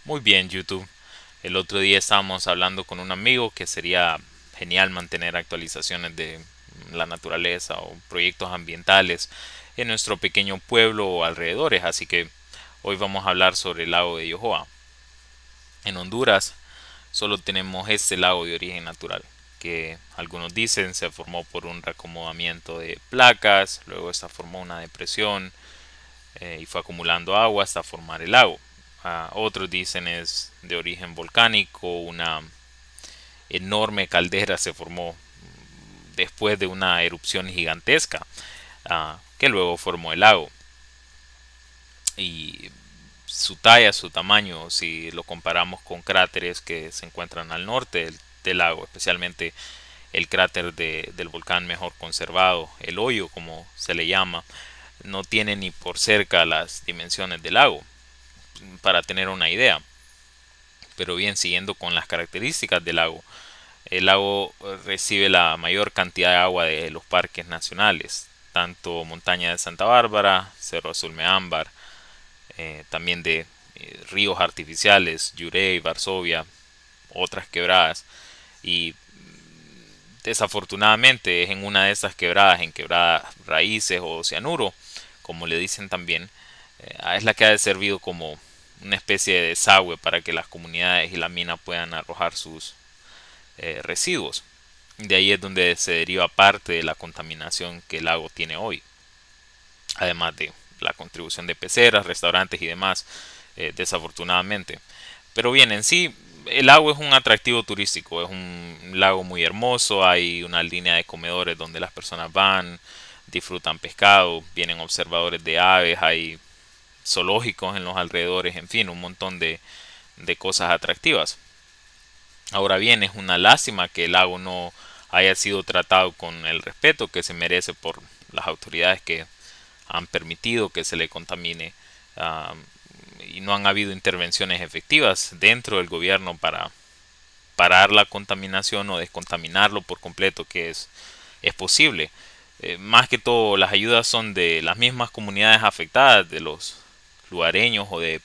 Muy bien, YouTube. El otro día estábamos hablando con un amigo que sería genial mantener actualizaciones de la naturaleza o proyectos ambientales en nuestro pequeño pueblo o alrededores, así que hoy vamos a hablar sobre el lago de Yohoa. En Honduras solo tenemos este lago de origen natural, que algunos dicen se formó por un reacomodamiento de placas, luego esta formó una depresión y fue acumulando agua hasta formar el lago. Otros dicen es de origen volcánico, una enorme caldera se formó después de una erupción gigantesca que luego formó el lago. Y su talla, su tamaño, si lo comparamos con cráteres que se encuentran al norte del lago, especialmente el cráter del volcán mejor conservado, el hoyo como se le llama, no tiene ni por cerca las dimensiones del lago, para tener una idea. Pero bien, siguiendo con las características del lago, el lago recibe la mayor cantidad de agua de los parques nacionales, tanto Montaña de Santa Bárbara, Cerro Azul Meámbar, también de ríos artificiales, Yuré, Varsovia, otras quebradas. Y desafortunadamente es en una de esas quebradas, en quebradas raíces o cianuro, como le dicen también, es la que ha servido como una especie de desagüe para que las comunidades y la mina puedan arrojar sus residuos. De ahí es donde se deriva parte de la contaminación que el lago tiene hoy, además de la contribución de peceras, restaurantes y demás, desafortunadamente. Pero bien, en sí, el lago es un atractivo turístico, es un lago muy hermoso, hay una línea de comedores donde las personas van, disfrutan pescado, vienen observadores de aves, hay zoológicos en los alrededores, en fin, un montón de cosas atractivas. Ahora bien, es una lástima que el lago no haya sido tratado con el respeto que se merece por las autoridades que han permitido que se le contamine, uh, y no han habido intervenciones efectivas dentro del gobierno para parar la contaminación o descontaminarlo por completo, que es posible. Más que todo, las ayudas son de las mismas comunidades afectadas, de los lugareños o de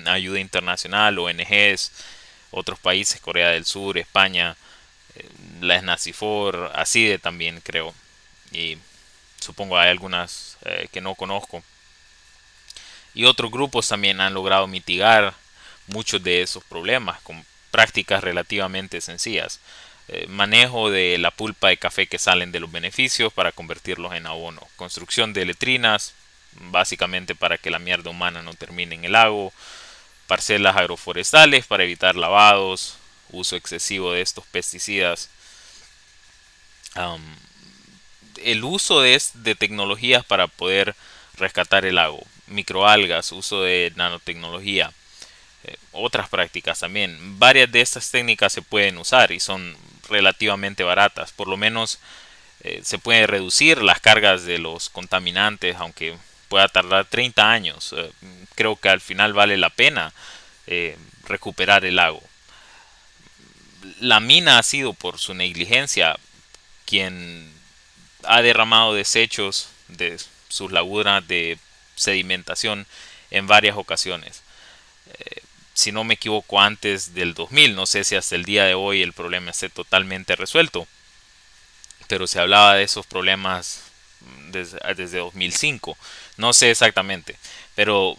ayuda internacional, ONGs, otros países, Corea del Sur, España, la SNACIFOR, ACIDE también creo, y supongo hay algunas que no conozco. Y otros grupos también han logrado mitigar muchos de esos problemas con prácticas relativamente sencillas. Manejo de la pulpa de café que salen de los beneficios para convertirlos en abono. Construcción de letrinas, básicamente para que la mierda humana no termine en el lago. Parcelas agroforestales para evitar lavados, uso excesivo de estos pesticidas. Um, el uso de tecnologías para poder rescatar el lago. Microalgas, uso de nanotecnología, otras prácticas también. Varias de estas técnicas se pueden usar y son relativamente baratas. Por lo menos se puede reducir las cargas de los contaminantes, aunque pueda tardar 30 años. Creo que al final vale la pena recuperar el lago. La mina ha sido por su negligencia quien ha derramado desechos de sus lagunas de sedimentación en varias ocasiones. Si no me equivoco, antes del 2000, no sé si hasta el día de hoy el problema esté totalmente resuelto, pero se hablaba de esos problemas desde 2005, no sé exactamente, pero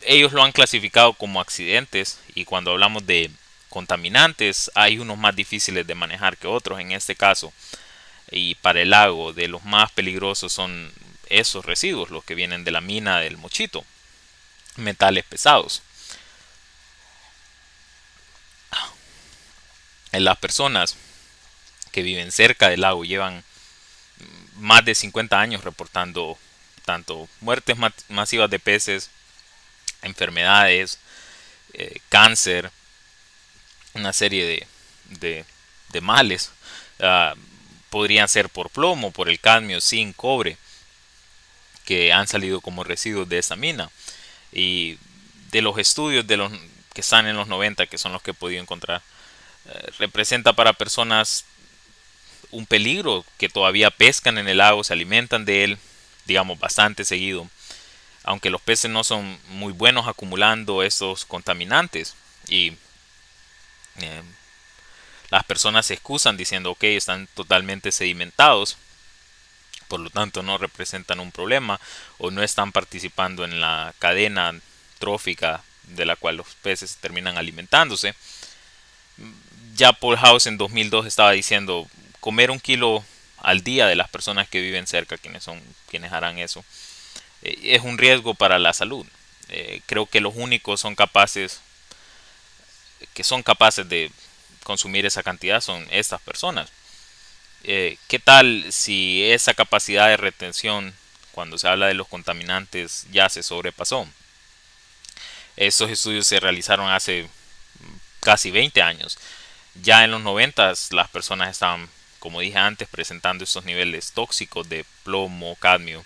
ellos lo han clasificado como accidentes, y cuando hablamos de contaminantes hay unos más difíciles de manejar que otros en este caso. Y para el lago, de los más peligrosos son esos residuos, los que vienen de la mina del Mochito, metales pesados. Las personas que viven cerca del lago llevan más de 50 años reportando tanto muertes masivas de peces, enfermedades, cáncer, una serie de, de males. Uh, Podrían ser por plomo, por el cadmio, zinc, cobre, que han salido como residuos de esa mina. Y de los estudios de los que están en los 90, que son los que he podido encontrar, representa para personas un peligro, que todavía pescan en el lago, se alimentan de él, digamos, bastante seguido. aunque los peces no son muy buenos acumulando estos contaminantes y eh, las personas se excusan diciendo ok, están totalmente sedimentados, por lo tanto no representan un problema o no están participando en la cadena trófica de la cual los peces terminan alimentándose. Ya Paul House en 2002 estaba diciendo comer 1 kilo al día de las personas que viven cerca, quienes harán eso, es un riesgo para la salud. Creo que los únicos que son capaces de consumir esa cantidad son estas personas. ¿Qué tal si esa capacidad de retención, cuando se habla de los contaminantes, ya se sobrepasó? Estos estudios se realizaron hace casi 20 años. Ya en los 90 las personas estaban, como dije antes, presentando estos niveles tóxicos de plomo, cadmio,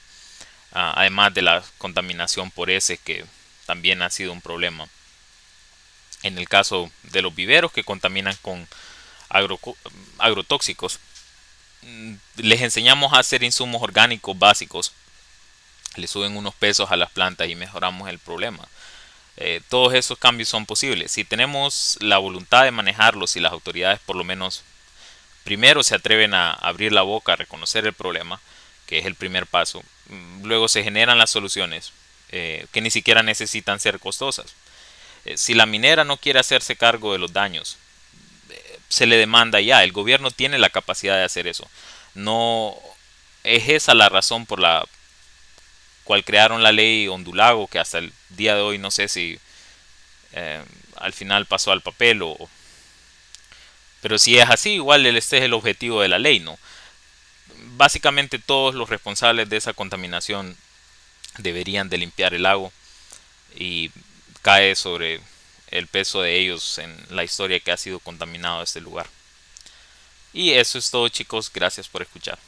además de la contaminación por heces, que también ha sido un problema. En el caso de los viveros que contaminan con agro, agrotóxicos, les enseñamos a hacer insumos orgánicos básicos, le suben unos pesos a las plantas y mejoramos el problema. Todos esos cambios son posibles si tenemos la voluntad de manejarlos y las autoridades por lo menos primero se atreven a abrir la boca, a reconocer el problema, que es el primer paso. Luego se generan las soluciones que ni siquiera necesitan ser costosas. Si la minera no quiere hacerse cargo de los daños, se le demanda ya. El gobierno tiene la capacidad de hacer eso. No es esa la razón por la cual crearon la ley Ondulago, que hasta el día de hoy no sé si al final pasó al papel pero si es así, igual este es el objetivo de la ley, ¿no? Básicamente todos los responsables de esa contaminación deberían de limpiar el lago y cae sobre el peso de ellos en la historia que ha sido contaminado este lugar. Y eso es todo, chicos, gracias por escuchar.